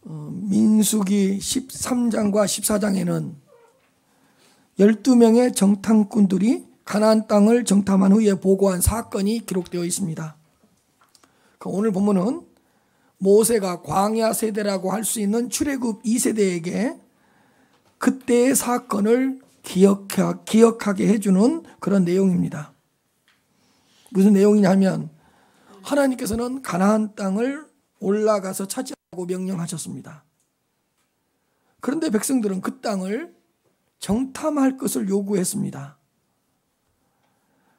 민수기 13장과 14장에는 12명의 정탐꾼들이 가나안 땅을 정탐한 후에 보고한 사건이 기록되어 있습니다. 오늘 본문은 모세가 광야 세대라고 할 수 있는 출애굽 2세대에게 그때의 사건을 기억하게 해주는 그런 내용입니다. 무슨 내용이냐면 하나님께서는 가나안 땅을 올라가서 차지하라고 명령하셨습니다. 그런데 백성들은 그 땅을 정탐할 것을 요구했습니다.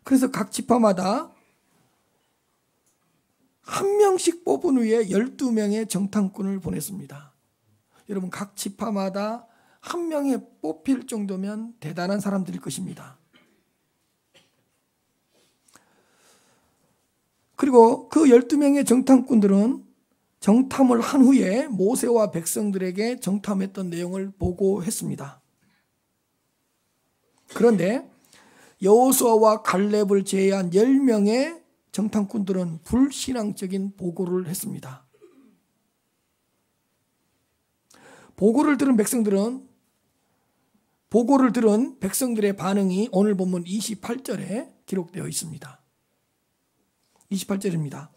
그래서 각 지파마다 한 명씩 뽑은 후에 12명의 정탐꾼을 보냈습니다. 여러분, 각 지파마다 한 명에 뽑힐 정도면 대단한 사람들일 것입니다. 그리고 그 12명의 정탐꾼들은 정탐을 한 후에 모세와 백성들에게 정탐했던 내용을 보고했습니다. 그런데 여호수아와 갈렙을 제외한 10명의 정탐꾼들은 불신앙적인 보고를 했습니다. 보고를 들은 백성들의 반응이 오늘 본문 28절에 기록되어 있습니다. 28절입니다.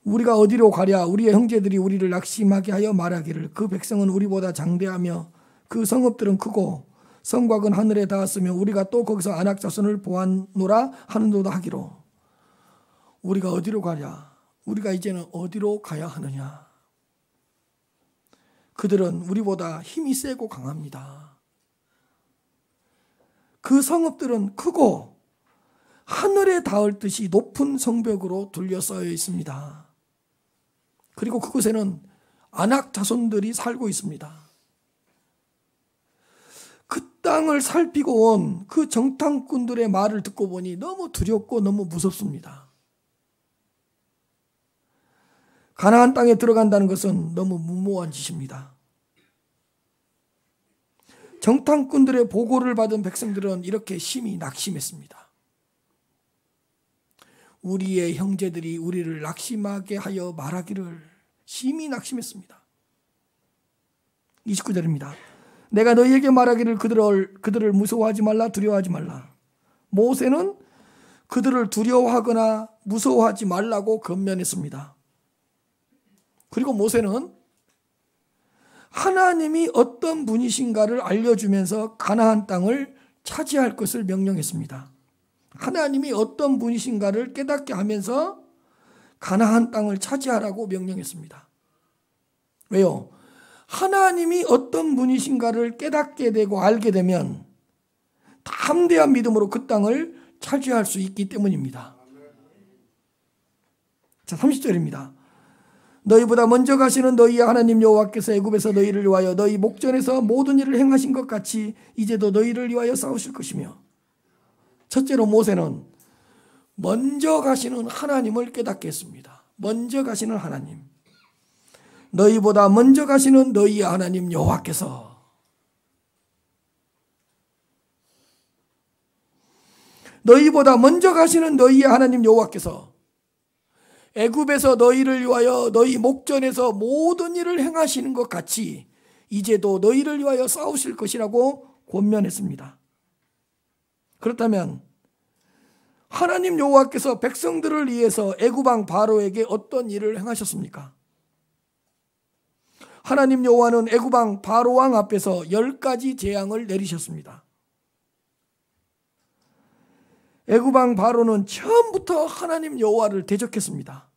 우리가 어디로 가랴? 우리의 형제들이 우리를 낙심하게 하여 말하기를 그 백성은 우리보다 장대하며 그 성읍들은 크고 성곽은 하늘에 닿았으며 우리가 또 거기서 아낙 자손을 보았노라 하는도다 하기로. 우리가 어디로 가랴? 우리가 이제는 어디로 가야 하느냐? 그들은 우리보다 힘이 세고 강합니다. 그 성읍들은 크고 하늘에 닿을 듯이 높은 성벽으로 둘러싸여 있습니다. 그리고 그곳에는 아낙 자손들이 살고 있습니다. 그 땅을 살피고 온 그 정탐꾼들의 말을 듣고 보니 너무 두렵고 너무 무섭습니다. 가나안 땅에 들어간다는 것은 너무 무모한 짓입니다. 정탐꾼들의 보고를 받은 백성들은 이렇게 심히 낙심했습니다. 우리의 형제들이 우리를 낙심하게 하여 말하기를 심히 낙심했습니다. 29절입니다. 내가 너희에게 말하기를 그들을 무서워하지 말라 두려워하지 말라. 모세는 그들을 두려워하거나 무서워하지 말라고 권면했습니다. 그리고 모세는 하나님이 어떤 분이신가를 알려주면서 가나안 땅을 차지할 것을 명령했습니다. 하나님이 어떤 분이신가를 깨닫게 하면서 가나안 땅을 차지하라고 명령했습니다. 왜요? 하나님이 어떤 분이신가를 깨닫게 되고 알게 되면 담대한 믿음으로 그 땅을 차지할 수 있기 때문입니다. 자, 30절입니다. 너희보다 먼저 가시는 너희의 하나님 여호와께서 애굽에서 너희를 위하여 너희 목전에서 모든 일을 행하신 것 같이 이제도 너희를 위하여 싸우실 것이며. 첫째로 모세는 먼저 가시는 하나님을 깨닫게 했습니다. 먼저 가시는 하나님. 너희보다 먼저 가시는 너희의 하나님 여호와께서. 너희보다 먼저 가시는 너희의 하나님 여호와께서 애굽에서 너희를 위하여 너희 목전에서 모든 일을 행하시는 것 같이 이제도 너희를 위하여 싸우실 것이라고 권면했습니다. 그렇다면 하나님 여호와께서 백성들을 위해서 애굽 왕 바로에게 어떤 일을 행하셨습니까? 하나님 여호와는 애굽 왕 바로 왕 앞에서 10가지 재앙을 내리셨습니다. 애굽 왕 바로는 처음부터 하나님 여호와를 대적했습니다.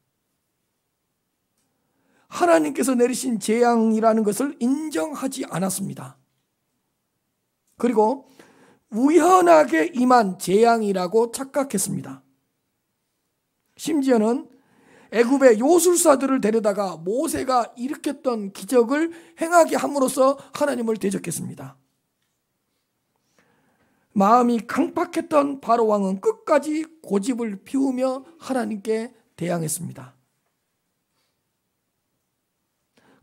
하나님께서 내리신 재앙이라는 것을 인정하지 않았습니다. 그리고 우연하게 임한 재앙이라고 착각했습니다. 심지어는 애굽의 요술사들을 데려다가 모세가 일으켰던 기적을 행하게 함으로써 하나님을 대적했습니다. 마음이 강팍했던 바로 왕은 끝까지 고집을 피우며 하나님께 대항했습니다.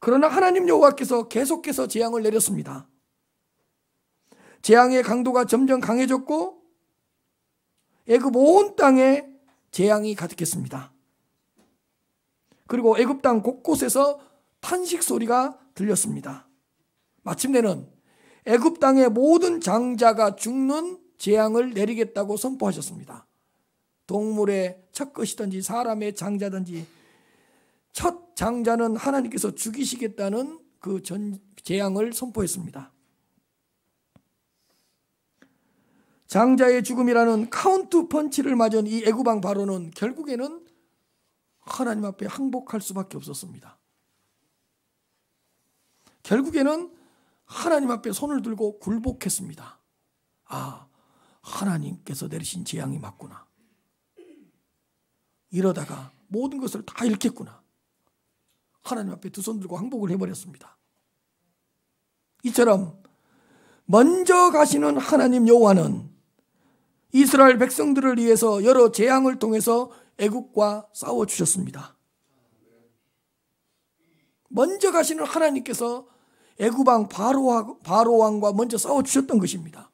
그러나 하나님 여호와께서 계속해서 재앙을 내렸습니다. 재앙의 강도가 점점 강해졌고 애굽 온 땅에 재앙이 가득했습니다. 그리고 애굽 땅 곳곳에서 탄식 소리가 들렸습니다. 마침내는 애굽 땅의 모든 장자가 죽는 재앙을 내리겠다고 선포하셨습니다. 동물의 첫 것이든지 사람의 장자든지 첫 장자는 하나님께서 죽이시겠다는 그 재앙을 선포했습니다. 장자의 죽음이라는 카운트 펀치를 맞은 이 애굽 왕 바로는 결국에는 하나님 앞에 항복할 수밖에 없었습니다. 결국에는 하나님 앞에 손을 들고 굴복했습니다. 아, 하나님께서 내리신 재앙이 맞구나. 이러다가 모든 것을 다 잃겠구나. 하나님 앞에 두 손 들고 항복을 해버렸습니다. 이처럼 먼저 가시는 하나님 여호와는 이스라엘 백성들을 위해서 여러 재앙을 통해서 애국과 싸워주셨습니다. 먼저 가시는 하나님께서 애굽왕 바로 왕과 먼저 싸워주셨던 것입니다.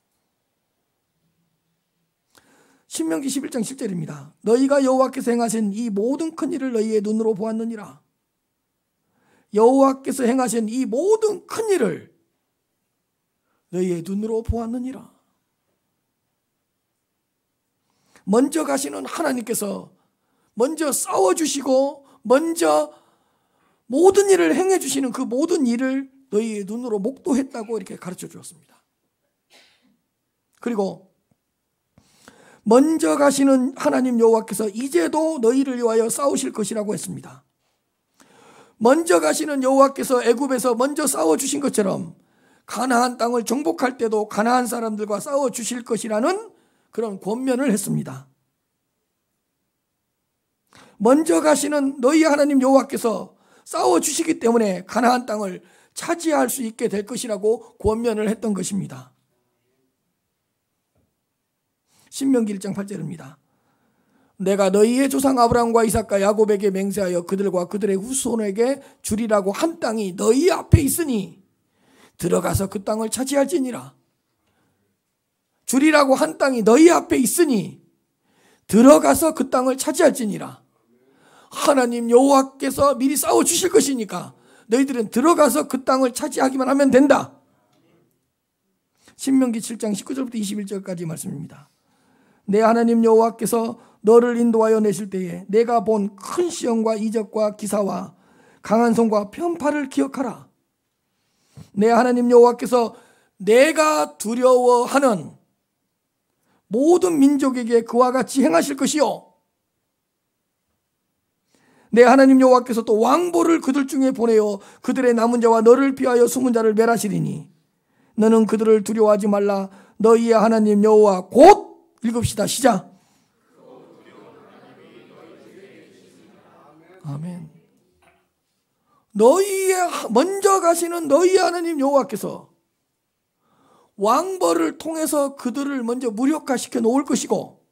신명기 11장 10절입니다. 너희가 여호와께서 행하신 이 모든 큰 일을 너희의 눈으로 보았느니라. 여호와께서 행하신 이 모든 큰 일을 너희의 눈으로 보았느니라. 먼저 가시는 하나님께서 먼저 싸워주시고 먼저 모든 일을 행해주시는 그 모든 일을 너희의 눈으로 목도했다고 이렇게 가르쳐 주었습니다. 그리고 먼저 가시는 하나님 여호와께서 이제도 너희를 위하여 싸우실 것이라고 했습니다. 먼저 가시는 여호와께서 애굽에서 먼저 싸워주신 것처럼 가나안 땅을 정복할 때도 가나안 사람들과 싸워주실 것이라는 그런 권면을 했습니다. 먼저 가시는 너희 하나님 여호와께서 싸워주시기 때문에 가나안 땅을 차지할 수 있게 될 것이라고 권면을 했던 것입니다. 신명기 1장 8절입니다. 내가 너희의 조상 아브라함과 이삭과 야곱에게 맹세하여 그들과 그들의 후손에게 주리라고 한 땅이 너희 앞에 있으니 들어가서 그 땅을 차지할지니라. 주리라고 한 땅이 너희 앞에 있으니 들어가서 그 땅을 차지할지니라. 하나님 여호와께서 미리 싸워주실 것이니까 너희들은 들어가서 그 땅을 차지하기만 하면 된다. 신명기 7장 19절부터 21절까지 말씀입니다. 내 하나님 여호와께서 너를 인도하여 내실 때에 내가 본 큰 시험과 이적과 기사와 강한 손과 편팔을 기억하라. 내 하나님 여호와께서 내가 두려워하는 모든 민족에게 그와 같이 행하실 것이요 내 하나님 여호와께서 또 왕보를 그들 중에 보내어 그들의 남은 자와 너를 피하여 숨은 자를 멸하시리니 너는 그들을 두려워하지 말라. 너희의 하나님 여호와 곧 읽읍시다. 시작. 아멘. 먼저 가시는 너희 하나님 여호와께서 왕벌을 통해서 그들을 먼저 무력화시켜 놓을 것이고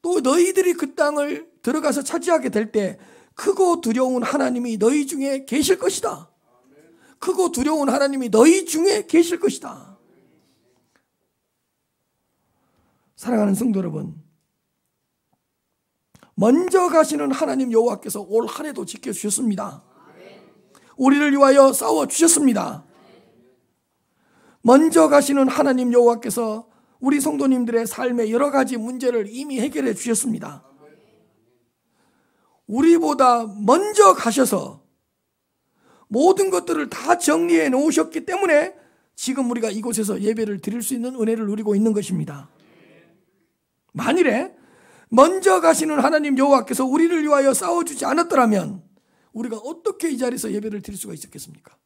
또 너희들이 그 땅을 들어가서 차지하게 될 때 크고 두려운 하나님이 너희 중에 계실 것이다. 크고 두려운 하나님이 너희 중에 계실 것이다. 사랑하는 성도 여러분, 먼저 가시는 하나님 여호와께서 올 한 해도 지켜주셨습니다. 우리를 위하여 싸워주셨습니다. 먼저 가시는 하나님 여호와께서 우리 성도님들의 삶의 여러 가지 문제를 이미 해결해 주셨습니다. 우리보다 먼저 가셔서 모든 것들을 다 정리해 놓으셨기 때문에 지금 우리가 이곳에서 예배를 드릴 수 있는 은혜를 누리고 있는 것입니다. 만일에 먼저 가시는 하나님 여호와께서 우리를 위하여 싸워주지 않았더라면 우리가 어떻게 이 자리에서 예배를 드릴 수가 있었겠습니까?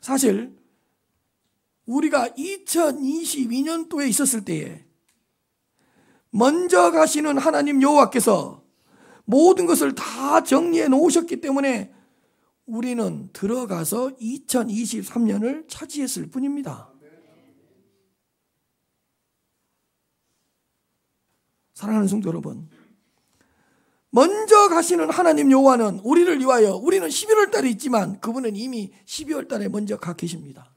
사실 우리가 2022년도에 있었을 때에 먼저 가시는 하나님 여호와께서 모든 것을 다 정리해 놓으셨기 때문에 우리는 들어가서 2023년을 차지했을 뿐입니다. 사랑하는 성도 여러분, 먼저 가시는 하나님 여호와는 우리를 위하여, 우리는 11월 달에 있지만 그분은 이미 12월 달에 먼저 가 계십니다.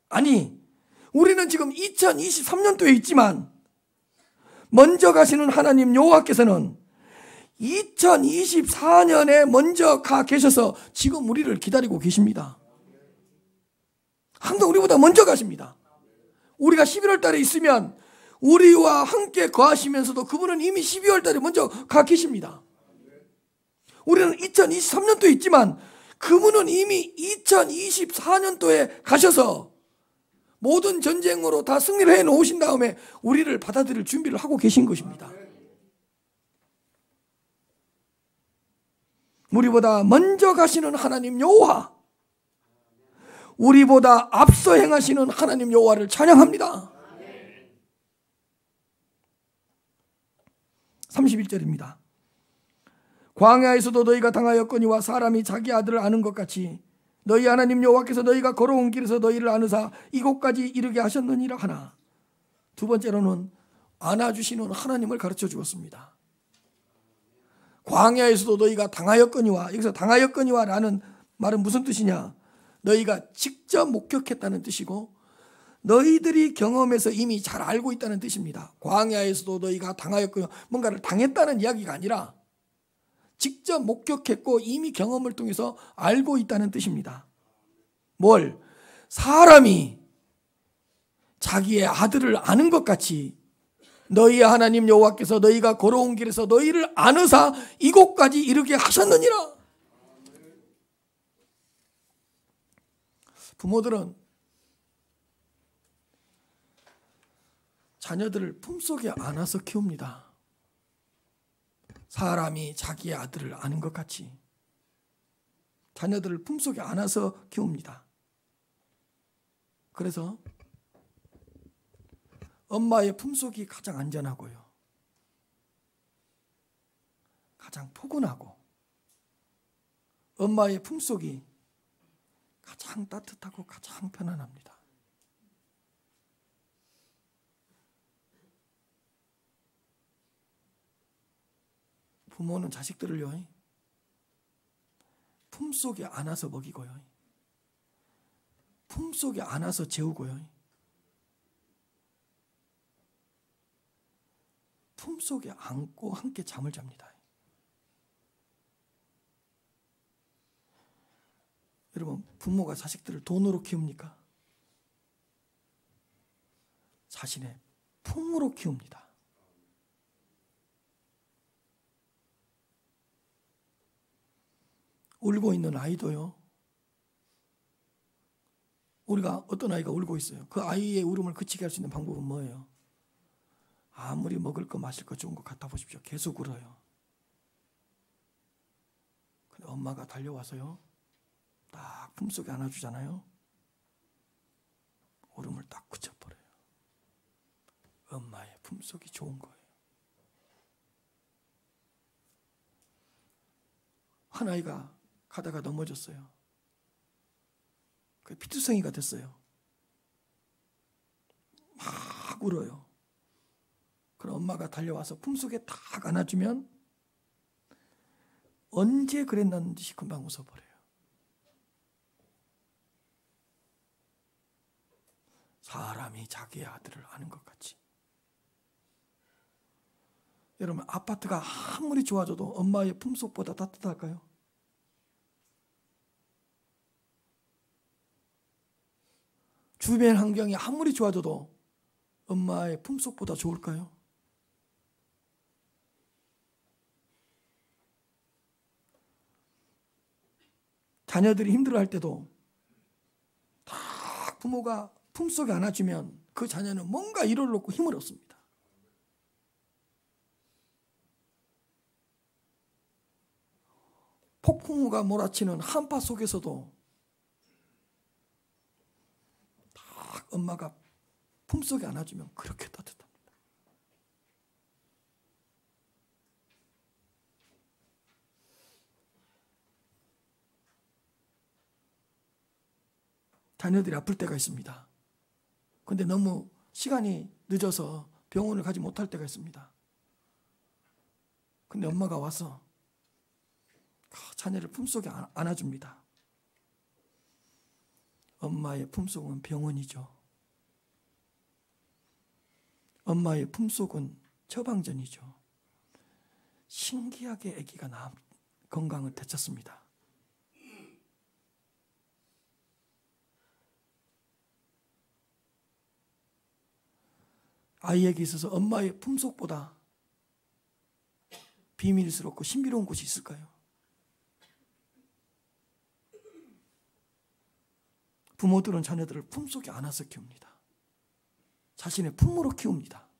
아니, 우리는 지금 2023년도에 있지만 먼저 가시는 하나님 여호와께서는 2024년에 먼저 가 계셔서 지금 우리를 기다리고 계십니다. 항상 우리보다 먼저 가십니다. 우리가 11월 달에 있으면 우리와 함께 거하시면서도 그분은 이미 12월 달에 먼저 가 계십니다. 우리는 2023년도에 있지만 그분은 이미 2024년도에 가셔서 모든 전쟁으로 다 승리를 해 놓으신 다음에 우리를 받아들일 준비를 하고 계신 것입니다. 우리보다 먼저 가시는 하나님 여호와, 우리보다 앞서 행하시는 하나님 여호와를 찬양합니다. 31절입니다. 광야에서도 너희가 당하였거니와 사람이 자기 아들을 아는 것 같이 너희 하나님 여호와께서 너희가 걸어온 길에서 너희를 안으사 이곳까지 이르게 하셨느니라 하나. 두 번째로는 안아주시는 하나님을 가르쳐 주었습니다. 광야에서도 너희가 당하였거니와, 여기서 당하였거니와 라는 말은 무슨 뜻이냐? 너희가 직접 목격했다는 뜻이고 너희들이 경험해서 이미 잘 알고 있다는 뜻입니다. 광야에서도 너희가 당하였거니와, 뭔가를 당했다는 이야기가 아니라 직접 목격했고 이미 경험을 통해서 알고 있다는 뜻입니다. 뭘? 사람이 자기의 아들을 아는 것 같이 너희의 하나님 여호와께서 너희가 걸어온 길에서 너희를 안으사 이곳까지 이르게 하셨느니라. 부모들은 자녀들을 품속에 안아서 키웁니다. 사람이 자기의 아들을 아는 것 같이 자녀들을 품속에 안아서 키웁니다. 그래서 엄마의 품속이 가장 안전하고요, 가장 포근하고, 엄마의 품속이 가장 따뜻하고 가장 편안합니다. 부모는 자식들을요 품속에 안아서 먹이고요, 품속에 안아서 재우고요, 품속에 안고 함께 잠을 잡니다. 여러분, 부모가 자식들을 돈으로 키웁니까? 자신의 품으로 키웁니다. 울고 있는 아이도요, 우리가 어떤 아이가 울고 있어요. 그 아이의 울음을 그치게 할 수 있는 방법은 뭐예요? 아무리 먹을 거 마실 거 좋은 거 갖다 보십시오. 계속 울어요. 근데 엄마가 달려와서요, 딱 품속에 안아주잖아요. 울음을 딱 그쳐버려요. 엄마의 품속이 좋은 거예요. 한 아이가 가다가 넘어졌어요. 그 피투성이가 됐어요. 막 울어요. 그럼 엄마가 달려와서 품속에 딱 안아주면 언제 그랬나는 듯이 금방 웃어버려요. 사람이 자기의 아들을 아는 것 같이. 여러분, 아파트가 아무리 좋아져도 엄마의 품속보다 따뜻할까요? 주변 환경이 아무리 좋아져도 엄마의 품속보다 좋을까요? 자녀들이 힘들어할 때도 딱 부모가 품속에 안아주면 그 자녀는 뭔가 이를 놓고 힘을 얻습니다. 폭풍우가 몰아치는 한파 속에서도 딱 엄마가 품속에 안아주면 그렇게 따뜻합니다. 자녀들이 아플 때가 있습니다. 근데 너무 시간이 늦어서 병원을 가지 못할 때가 있습니다. 근데 엄마가 와서 자녀를 품속에 안아줍니다. 엄마의 품속은 병원이죠. 엄마의 품속은 처방전이죠. 신기하게 아기가 건강을 되찾습니다. 아이에게 있어서 엄마의 품속보다 비밀스럽고 신비로운 곳이 있을까요? 부모들은 자녀들을 품속에 안아서 키웁니다. 자신의 품으로 키웁니다.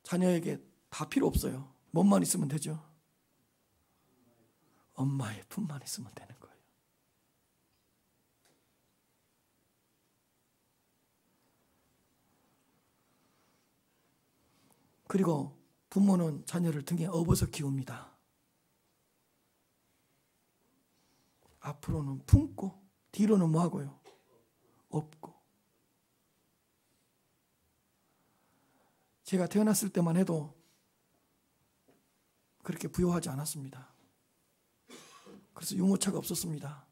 자녀에게 다 필요 없어요. 몸만 있으면 되죠. 엄마의 품만 있으면 되는 거예요. 그리고 부모는 자녀를 등에 업어서 키웁니다. 앞으로는 품고 뒤로는 뭐 하고요? 업고. 제가 태어났을 때만 해도 그렇게 부유하지 않았습니다. 그래서 유모차가 없었습니다.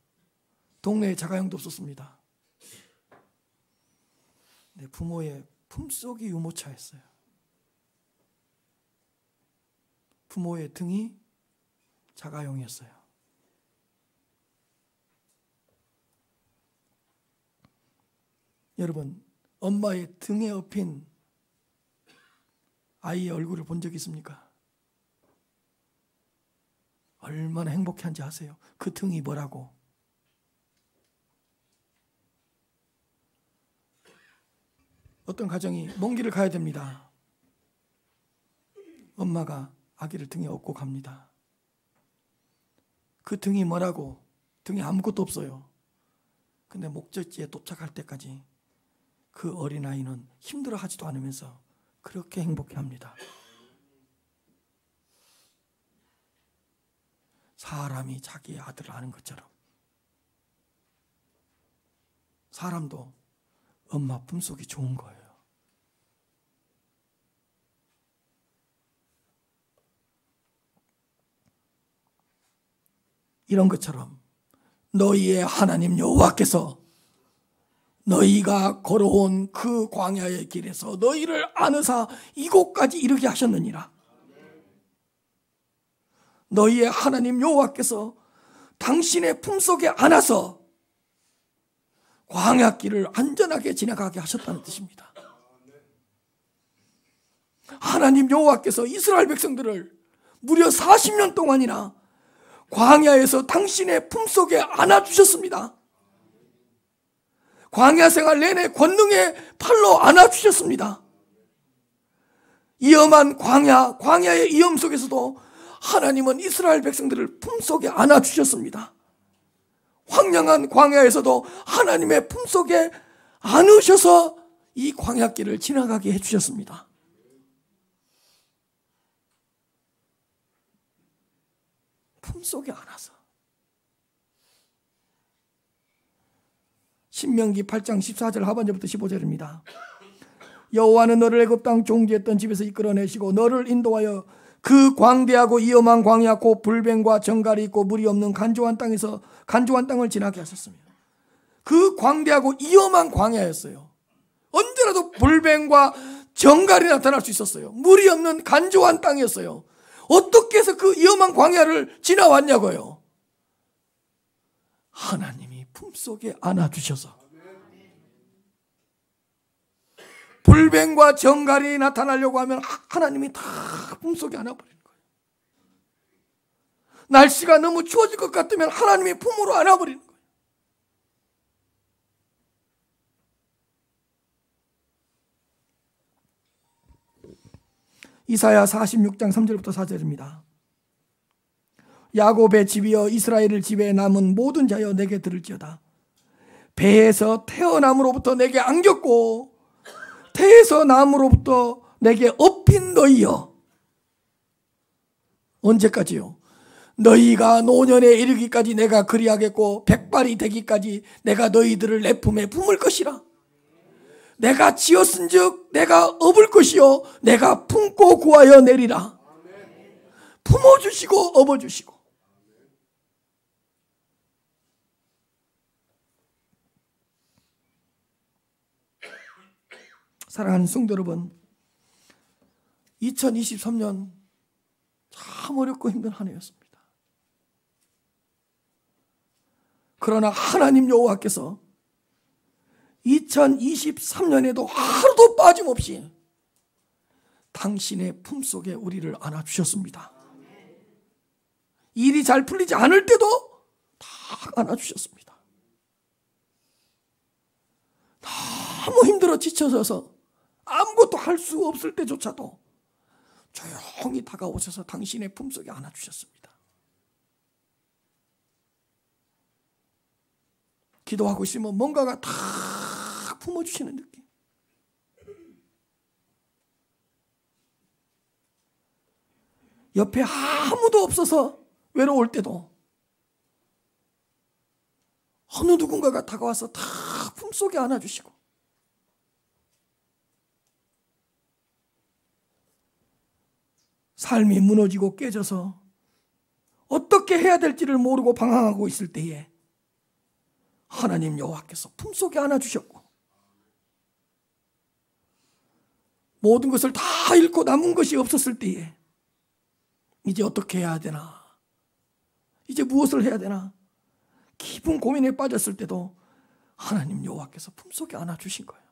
동네에 자가용도 없었습니다. 내 부모의 품속이 유모차였어요. 부모의 등이 자가용이었어요. 여러분, 엄마의 등에 업힌 아이의 얼굴을 본 적 있습니까? 얼마나 행복해한지 아세요? 그 등이 뭐라고? 어떤 가정이 먼 길을 가야 됩니다. 엄마가 아기를 등에 업고 갑니다. 그 등이 뭐라고? 등에 아무것도 없어요. 근데 목적지에 도착할 때까지 그 어린아이는 힘들어하지도 않으면서 그렇게 행복해합니다. 사람이 자기의 아들을 아는 것처럼 사람도 엄마 품속이 좋은 거예요. 이런 것처럼 너희의 하나님 여호와께서 너희가 걸어온 그 광야의 길에서 너희를 안으사 이곳까지 이르게 하셨느니라. 너희의 하나님 여호와께서 당신의 품속에 안아서 광야길을 안전하게 지나가게 하셨다는 뜻입니다. 하나님 여호와께서 이스라엘 백성들을 무려 40년 동안이나 광야에서 당신의 품속에 안아주셨습니다. 광야 생활 내내 권능의 팔로 안아주셨습니다. 위험한 광야의 위험 속에서도 하나님은 이스라엘 백성들을 품속에 안아주셨습니다. 황량한 광야에서도 하나님의 품속에 안으셔서 이 광야길을 지나가게 해주셨습니다. 품속에 안아서. 신명기 8장 14절 하반절부터 15절입니다. 여호와는 너를 애굽 땅 종지했던 집에서 이끌어내시고 너를 인도하여 그 광대하고 위험한 광야 곧 불뱀과 정갈이 있고 물이 없는 간조한 땅을 지나게 하셨으며, 그 광대하고 위험한 광야였어요. 언제라도 불뱀과 정갈이 나타날 수 있었어요. 물이 없는 간조한 땅이었어요. 어떻게 해서 그 위험한 광야를 지나왔냐고요. 하나님이 품속에 안아주셔서 불뱀과 정갈이 나타나려고 하면 하나님이 다 품속에 안아버리는 거예요. 날씨가 너무 추워질 것 같으면 하나님이 품으로 안아버리는 거예요. 이사야 46장 3절부터 4절입니다. 야곱의 집이여 이스라엘의 집에 남은 모든 자여 내게 들을지어다. 배에서 태어남으로부터 내게 안겼고 태에서 남으로부터 내게 업힌 너희여. 언제까지요? 너희가 노년에 이르기까지 내가 그리하겠고 백발이 되기까지 내가 너희들을 내 품에 품을 것이라. 내가 지었은즉 내가 업을 것이요 내가 품고 구하여 내리라. 품어주시고 업어주시고. 사랑하는 성도 여러분, 2023년 참 어렵고 힘든 한 해였습니다. 그러나 하나님 여호와께서 2023년에도 하루도 빠짐없이 당신의 품속에 우리를 안아주셨습니다. 일이 잘 풀리지 않을 때도 다 안아주셨습니다. 너무 힘들어 지쳐져서 아무것도 할 수 없을 때조차도 조용히 다가오셔서 당신의 품속에 안아주셨습니다. 기도하고 있으면 뭔가가 다 품어주시는 느낌. 옆에 아무도 없어서 외로울 때도 어느 누군가가 다가와서 다 품속에 안아주시고, 삶이 무너지고 깨져서 어떻게 해야 될지를 모르고 방황하고 있을 때에 하나님 여호와께서 품속에 안아주셨고, 모든 것을 다 잃고 남은 것이 없었을 때에 이제 어떻게 해야 되나, 이제 무엇을 해야 되나 깊은 고민에 빠졌을 때도 하나님 여호와께서 품속에 안아주신 거예요.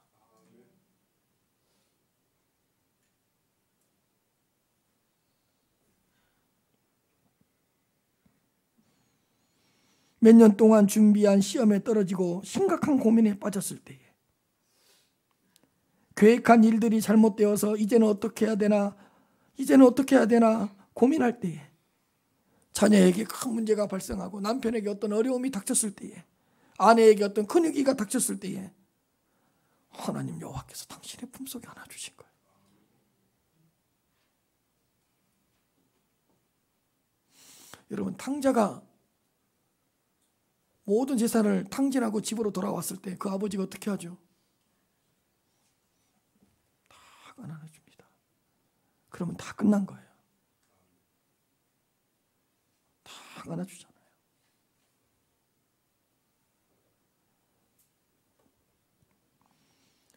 몇 년 동안 준비한 시험에 떨어지고 심각한 고민에 빠졌을 때에, 계획한 일들이 잘못되어서 이제는 어떻게 해야 되나, 이제는 어떻게 해야 되나 고민할 때에, 자녀에게 큰 문제가 발생하고 남편에게 어떤 어려움이 닥쳤을 때에, 아내에게 어떤 큰 위기가 닥쳤을 때에 하나님 여호와께서 당신의 품속에 안아주신 거예요. 여러분, 탕자가 모든 재산을 탕진하고 집으로 돌아왔을 때 그 아버지가 어떻게 하죠? 다 안아줍니다. 그러면 다 끝난 거예요. 다 안아주잖아요.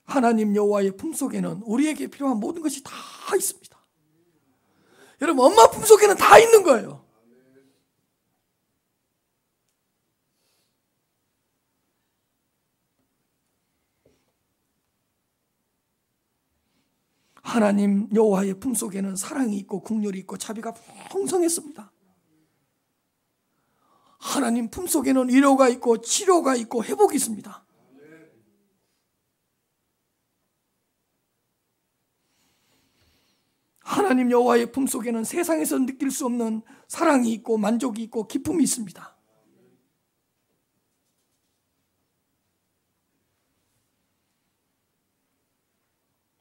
하나님 여호와의 품속에는 우리에게 필요한 모든 것이 다 있습니다. 여러분, 엄마 품속에는 다 있는 거예요. 하나님 여호와의 품속에는 사랑이 있고 긍휼이 있고 자비가 풍성했습니다. 하나님 품속에는 위로가 있고 치료가 있고 회복이 있습니다. 하나님 여호와의 품속에는 세상에서 느낄 수 없는 사랑이 있고 만족이 있고 기쁨이 있습니다.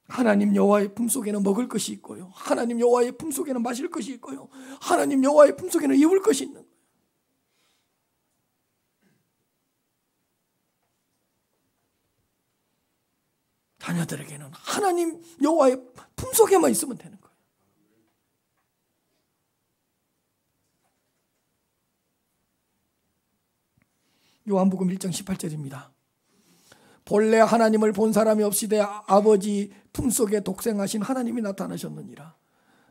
하나님 여호와의 품속에는 먹을 것이 있고요, 하나님 여호와의 품속에는 마실 것이 있고요, 하나님 여호와의 품속에는 입을 것이 있는 거예요. 자녀들에게는 하나님 여호와의 품속에만 있으면 되는 거예요. 요한복음 1장 18절입니다. 본래 하나님을 본 사람이 없이되 아버지 품속에 독생하신 하나님이 나타나셨느니라.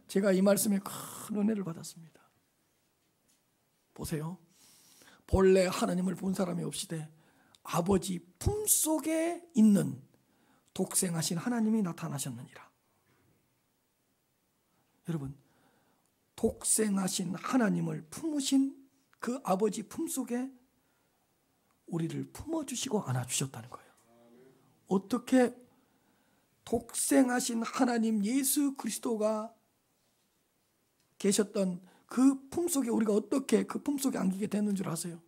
제가 이 말씀에 큰 은혜를 받았습니다. 보세요. 본래 하나님을 본 사람이 없이되 아버지 품속에 있는 독생하신 하나님이 나타나셨느니라. 여러분, 독생하신 하나님을 품으신 그 아버지 품속에 우리를 품어주시고 안아주셨다는 거예요. 어떻게 독생하신 하나님 예수 그리스도가 계셨던 그 품속에 우리가 어떻게 그 품속에 안기게 되는 줄 아세요?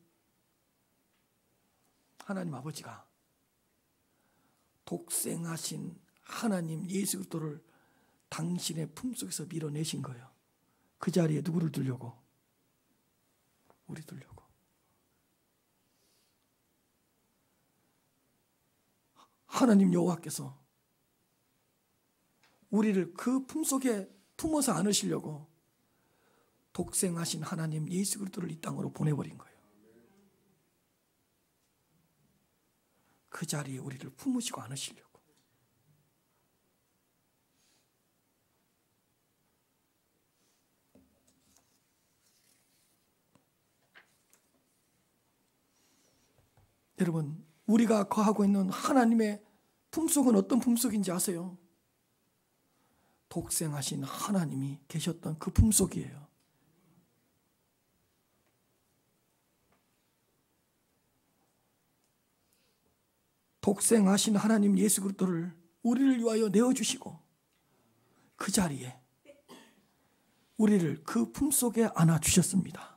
하나님 아버지가 독생하신 하나님 예수 그리스도를 당신의 품속에서 밀어내신 거예요. 그 자리에 누구를 두려고? 우리 두려고. 하나님 여호와께서 우리를 그 품속에 품어서 안으시려고 독생하신 하나님 예수 그리스도를 이 땅으로 보내버린 거예요. 그 자리에 우리를 품으시고 안으시려고. 여러분, 우리가 거하고 있는 하나님의 품속은 어떤 품속인지 아세요? 독생하신 하나님이 계셨던 그 품속이에요. 독생하신 하나님 예수 그리스도를 우리를 위하여 내어주시고 그 자리에 우리를 그 품속에 안아주셨습니다.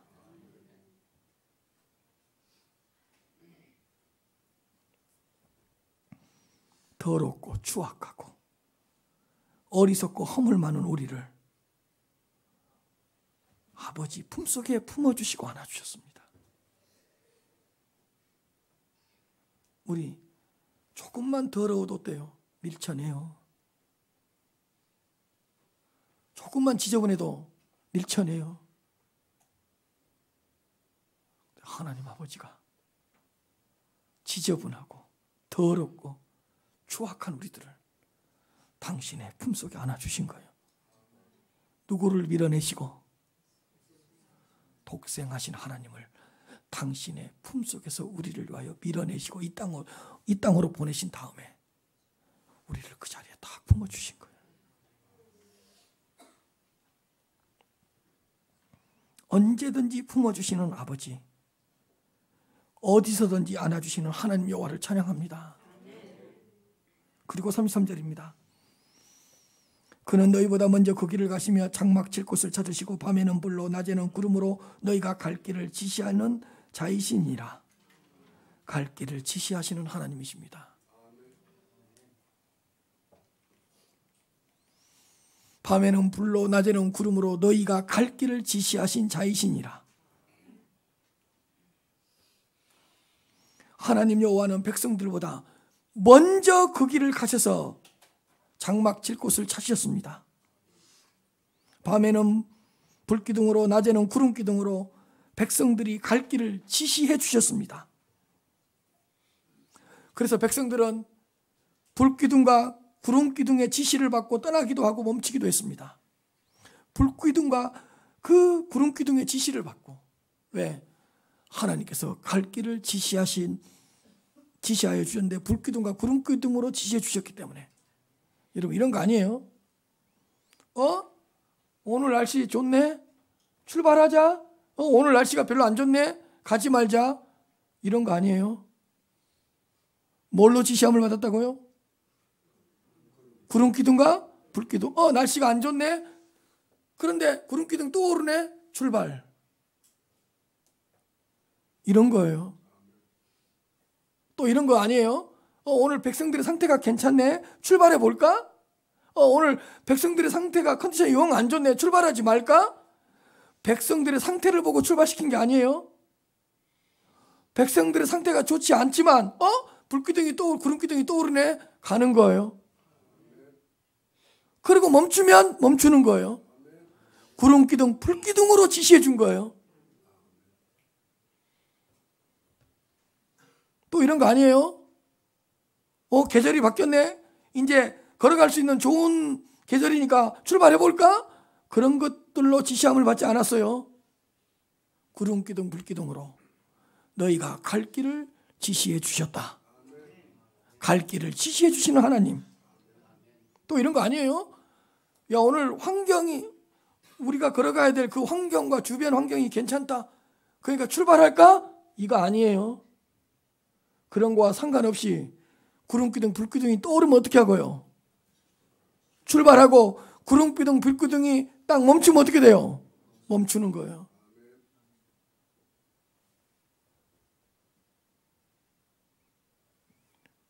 더럽고 추악하고 어리석고 허물 많은 우리를 아버지 품속에 품어주시고 안아주셨습니다. 우리 조금만 더러워도 어때요? 밀쳐내요. 조금만 지저분해도 밀쳐내요. 하나님 아버지가 지저분하고 더럽고 추악한 우리들을 당신의 품속에 안아주신 거예요. 누구를 밀어내시고? 독생하신 하나님을 당신의 품속에서 우리를 위하여 밀어내시고 이 땅으로 보내신 다음에 우리를 그 자리에 딱 품어주신 거예요. 언제든지 품어주시는 아버지, 어디서든지 안아주시는 하나님 여호와를 찬양합니다. 그리고 33절입니다. 그는 너희보다 먼저 그 길을 가시며 장막 칠 곳을 찾으시고 밤에는 불로 낮에는 구름으로 너희가 갈 길을 지시하는 자이시니라. 갈 길을 지시하시는 하나님이십니다. 밤에는 불로 낮에는 구름으로 너희가 갈 길을 지시하신 자이시니라. 하나님 여호와는 백성들보다 먼저 그 길을 가셔서 장막 칠 곳을 찾으셨습니다. 밤에는 불기둥으로 낮에는 구름기둥으로 백성들이 갈 길을 지시해 주셨습니다. 그래서 백성들은 불기둥과 구름기둥의 지시를 받고 떠나기도 하고 멈추기도 했습니다. 불기둥과 그 구름기둥의 지시를 받고. 왜? 하나님께서 갈 길을 지시하여 주셨는데 불기둥과 구름기둥으로 지시해 주셨기 때문에. 여러분, 이런 거 아니에요? 오늘 날씨 좋네? 출발하자? 오늘 날씨가 별로 안 좋네? 가지 말자? 이런 거 아니에요? 뭘로 지시함을 받았다고요? 구름기둥과 불기둥. 날씨가 안 좋네? 그런데 구름기둥 또 오르네? 출발. 이런 거예요. 또 이런 거 아니에요? 오늘 백성들의 상태가 괜찮네? 출발해 볼까? 오늘 백성들의 상태가 컨디션이 영 안 좋네? 출발하지 말까? 백성들의 상태를 보고 출발시킨 게 아니에요. 백성들의 상태가 좋지 않지만 불기둥이 또 구름기둥이 또 오르네? 가는 거예요. 그리고 멈추면 멈추는 거예요. 구름기둥, 불기둥으로 지시해 준 거예요. 또 이런 거 아니에요? 계절이 바뀌었네? 이제 걸어갈 수 있는 좋은 계절이니까 출발해 볼까? 그런 것들로 지시함을 받지 않았어요. 구름기둥, 불기둥으로 너희가 갈 길을 지시해 주셨다. 갈 길을 지시해 주시는 하나님. 또 이런 거 아니에요? 야, 오늘 환경이 우리가 걸어가야 될 그 환경과 주변 환경이 괜찮다. 그러니까 출발할까? 이거 아니에요. 그런 거와 상관없이 구름기둥, 불기둥이 떠오르면 어떻게 하고요? 출발하고 구름기둥, 불기둥이 딱 멈추면 어떻게 돼요? 멈추는 거예요.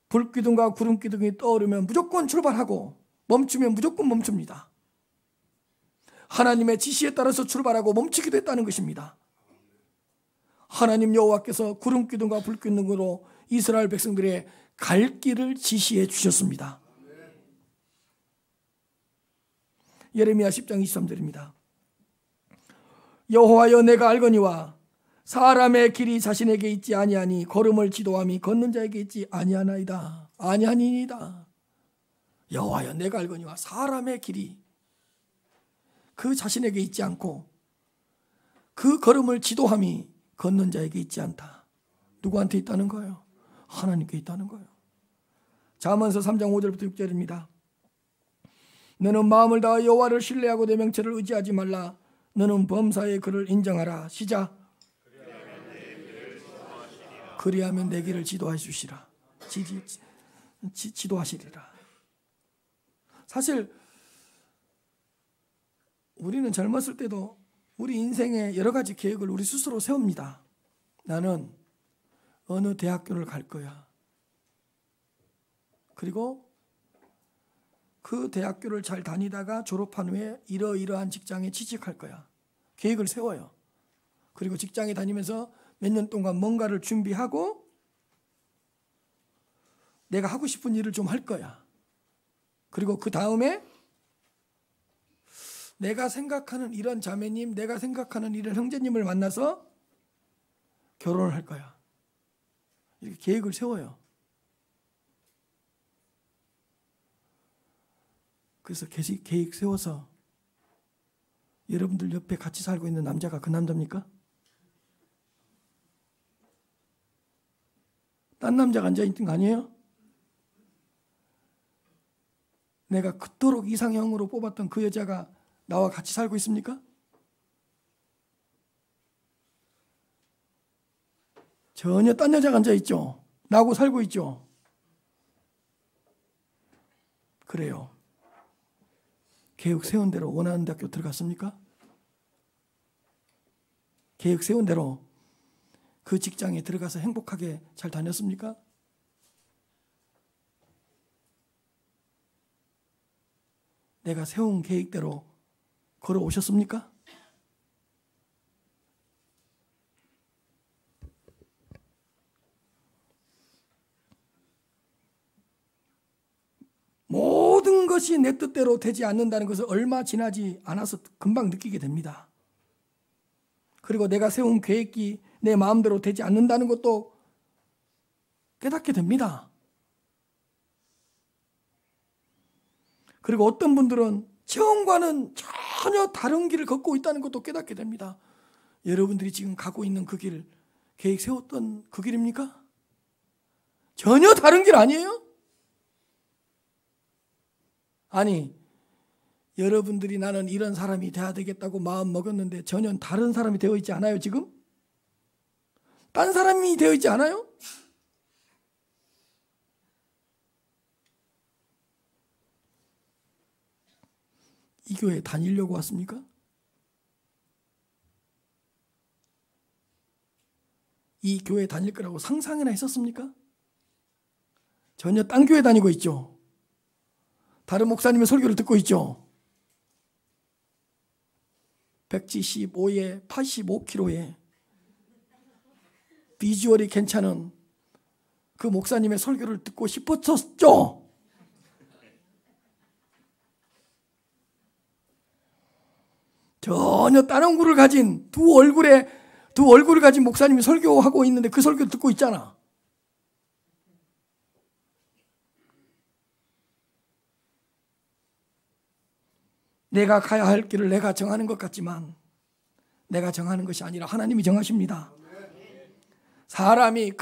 불기둥과 구름기둥이 떠오르면 무조건 출발하고 멈추면 무조건 멈춥니다. 하나님의 지시에 따라서 출발하고 멈추기도 했다는 것입니다. 하나님 여호와께서 구름기둥과 불기둥으로 이스라엘 백성들의 갈 길을 지시해 주셨습니다. 예레미야 10장 23절입니다. 여호와여 내가 알거니와 사람의 길이 자신에게 있지 아니하니 걸음을 지도함이 걷는 자에게 있지 아니하나이다. 아니하니이다. 여호와여 내가 알거니와 사람의 길이 그 자신에게 있지 않고 그 걸음을 지도함이 걷는 자에게 있지 않다. 누구한테 있다는 거예요? 하나님께 있다는 거예요. 잠언서 3장 5절부터 6절입니다. 너는 마음을 다하여 여호와를 신뢰하고 내 명철을 의지하지 말라. 너는 범사의 그를 인정하라. 시작. 그리하면 내 길을 지도해 주시라. 지도하시리라. 사실 우리는 젊었을 때도 우리 인생의 여러 가지 계획을 우리 스스로 세웁니다. 나는 어느 대학교를 갈 거야. 그리고 그 대학교를 잘 다니다가 졸업한 후에 이러이러한 직장에 취직할 거야. 계획을 세워요. 그리고 직장에 다니면서 몇 년 동안 뭔가를 준비하고 내가 하고 싶은 일을 좀 할 거야. 그리고 그 다음에 내가 생각하는 이런 자매님, 내가 생각하는 이런 형제님을 만나서 결혼을 할 거야. 이렇게 계획을 세워요. 그래서 계획 세워서 여러분들 옆에 같이 살고 있는 남자가 그 남자입니까? 딴 남자가 앉아있는 거 아니에요? 내가 그토록 이상형으로 뽑았던 그 여자가 나와 같이 살고 있습니까? 전혀 딴 여자가 앉아있죠. 나하고 살고 있죠. 그래요. 계획 세운 대로 원하는 대학교 들어갔습니까? 계획 세운 대로 그 직장에 들어가서 행복하게 잘 다녔습니까? 내가 세운 계획대로 걸어오셨습니까? 모든 것이 내 뜻대로 되지 않는다는 것을 얼마 지나지 않아서 금방 느끼게 됩니다. 그리고 내가 세운 계획이 내 마음대로 되지 않는다는 것도 깨닫게 됩니다. 그리고 어떤 분들은 처음과는 전혀 다른 길을 걷고 있다는 것도 깨닫게 됩니다. 여러분들이 지금 가고 있는 그 길, 계획 세웠던 그 길입니까? 전혀 다른 길 아니에요? 아니, 여러분들이 나는 이런 사람이 돼야 되겠다고 마음 먹었는데 전혀 다른 사람이 되어 있지 않아요, 지금? 딴 사람이 되어 있지 않아요? 이 교회 다니려고 왔습니까? 이 교회 다닐 거라고 상상이나 했었습니까? 전혀 딴 교회 다니고 있죠. 다른 목사님의 설교를 듣고 있죠. 175에 85kg에 비주얼이 괜찮은 그 목사님의 설교를 듣고 싶었었죠. 전혀 다른 얼굴을 가진 두 얼굴을 가진 목사님이 설교하고 있는데 그 설교 듣고 있잖아. 내가 가야 할 길을 내가 정하는 것 같지만 내가 정하는 것이 아니라 하나님이 정하십니다. 사람이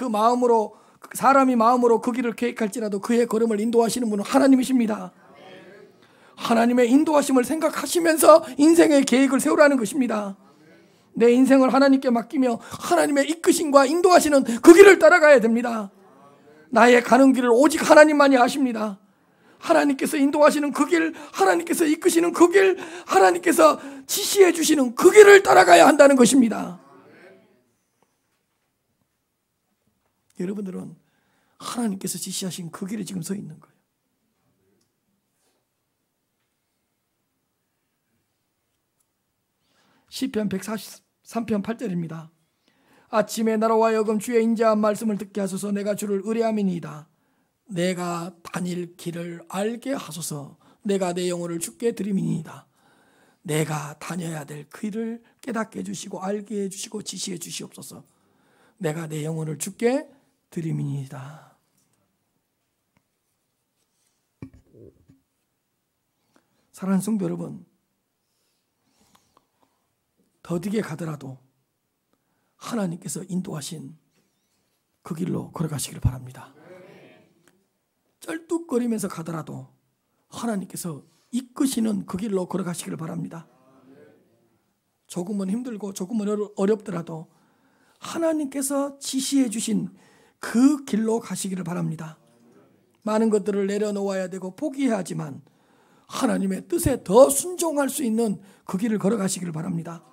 마음으로 그 길을 계획할지라도 그의 걸음을 인도하시는 분은 하나님이십니다. 하나님의 인도하심을 생각하시면서 인생의 계획을 세우라는 것입니다. 내 인생을 하나님께 맡기며 하나님의 이끄심과 인도하시는 그 길을 따라가야 됩니다. 나의 가는 길을 오직 하나님만이 아십니다. 하나님께서 인도하시는 그 길, 하나님께서 이끄시는 그 길, 하나님께서 지시해 주시는 그 길을 따라가야 한다는 것입니다. 여러분들은 하나님께서 지시하신 그 길에 지금 서 있는 거예요. 시편 143편 8절입니다. 아침에 나라와 여금 주의 인자한 말씀을 듣게 하소서. 내가 주를 의뢰함이니이다. 내가 다닐 길을 알게 하소서. 내가 내 영혼을 주께 드림이니이다. 내가 다녀야 될 그 길을 깨닫게 해주시고 알게 해주시고 지시해 주시옵소서. 내가 내 영혼을 주께 드림이니이다. 사랑하는 성도 여러분, 더디게 가더라도 하나님께서 인도하신 그 길로 걸어가시길 바랍니다. 쩔뚝거리면서 가더라도 하나님께서 이끄시는 그 길로 걸어가시길 바랍니다. 조금은 힘들고 조금은 어렵더라도 하나님께서 지시해 주신 그 길로 가시기를 바랍니다. 많은 것들을 내려놓아야 되고 포기해야 하지만 하나님의 뜻에 더 순종할 수 있는 그 길을 걸어가시기를 바랍니다.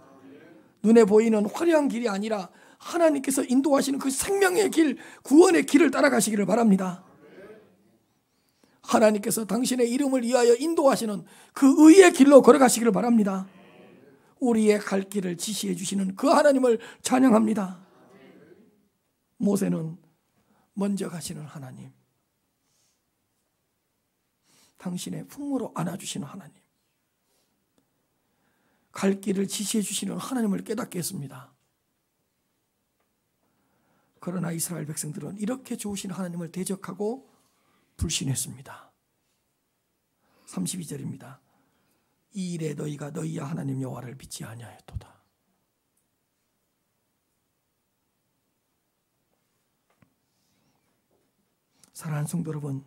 눈에 보이는 화려한 길이 아니라 하나님께서 인도하시는 그 생명의 길, 구원의 길을 따라가시기를 바랍니다. 하나님께서 당신의 이름을 위하여 인도하시는 그 의의 길로 걸어가시기를 바랍니다. 우리의 갈 길을 지시해 주시는 그 하나님을 찬양합니다. 모세는 먼저 가시는 하나님, 당신의 품으로 안아주시는 하나님, 갈 길을 지시해 주시는 하나님을 깨닫게 했습니다. 그러나 이스라엘 백성들은 이렇게 좋으신 하나님을 대적하고 불신했습니다. 32절입니다. 이 일에 너희가 너희의 하나님 여호와를 믿지 아니하였도다. 사랑하는 성도 여러분,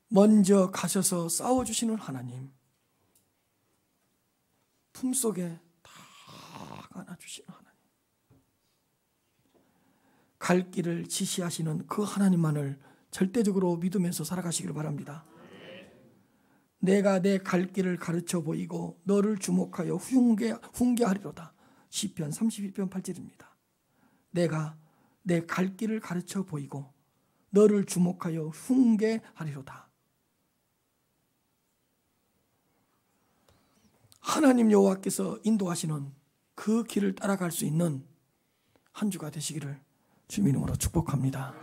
먼저 가셔서 싸워주시는 하나님, 품속에 다 안아주시는 하나님, 갈 길을 지시하시는 그 하나님만을 절대적으로 믿으면서 살아가시기를 바랍니다. 내가 내 갈 길을 가르쳐 보이고 너를 주목하여 훈계하리로다. 시편 32편 8절입니다. 내가 내 갈 길을 가르쳐 보이고 너를 주목하여 훈계하리로다. 하나님 여호와께서 인도하시는 그 길을 따라갈 수 있는 한 주가 되시기를 주님 이름으로 축복합니다.